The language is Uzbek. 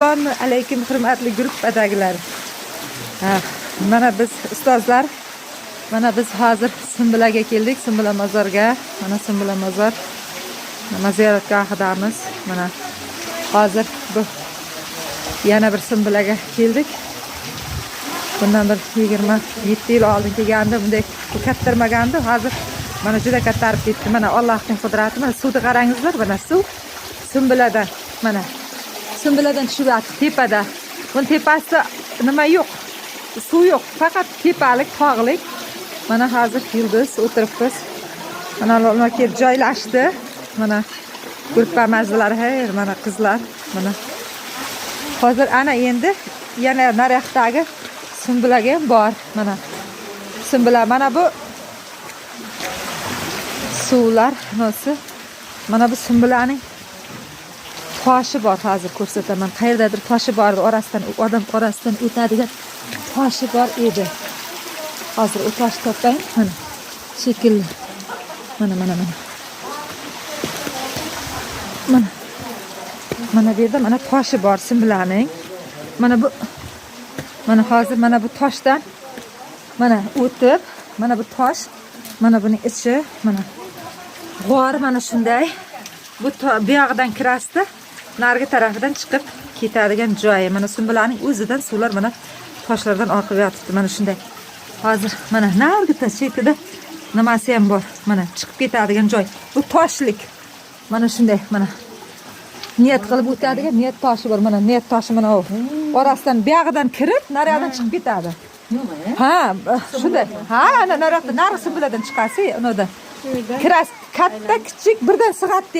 Assalomu alaykum hurmatli guruhdagilar. Mana biz ustozlar, mana biz hozir Sumbilaga keldik, Sumbila mozorga. Mana Sumbila mozor. Mana ziyoratgohidamiz. Mana hozir bu yana bir Sumbilaga keldik. Bundan bir 27 yil oldin kelgandim, bunday kattirmagandim. Hozir mana juda kattarib ketdi. Mana Allohning qudrati. Mana suvni qarangizlar, mana suv Sumbiladan, mana Sumbiladan tushyapti tepada. Bun tepasida nima yo'q. Suv yo'q, faqat tepalik, tog'lik. Mana hozir yulduz o'tiribmiz. Mana ular kelib joylashdi. Mana gruppa mazlari, mana qizlar, mana. Hozir ana endi yana nariyoqdagi Sumbilaga ham bor. Mana Sumbila, mana bu suvlar nosi. Mana bu Sumbilaning toshi bor, hozir ko'rsataman. Qayerdadir toshi bor, orasidan odam orasidan o'tadigan toshi bor edi. Hozir o toshni topayım. Mana shekilli. Mana. Mana bu yerda mana toshi bor Sumbilaning. Mana bu hozir mana bu toshdan mana o'tib, mana bu tosh, mana buning ichi, mana g'or mana shunday. Bu buyog'idan kirasida nargi tarafidan chiqib ketadigan joyi. Mana Sumbilaning o'zidan suvlar mana toshlardan oqib yotibdi. Mana shunday. Hozir mana nargi chekida nimasi ham bor. Mana chiqib ketadigan joy. Bu toshlik. Mana shunday, mana niyat qilib o'tadigan niyat toshi bor. Mana niyat toshi mana u. Orasidan buyog'idan kirib, nariyoqdan chiqib ketadi. Ha, shunday. Ha, ana nariyoqda nargi Sumbiladan chiqasi, unoda. Kiras katta kichik birdan sig'atdi.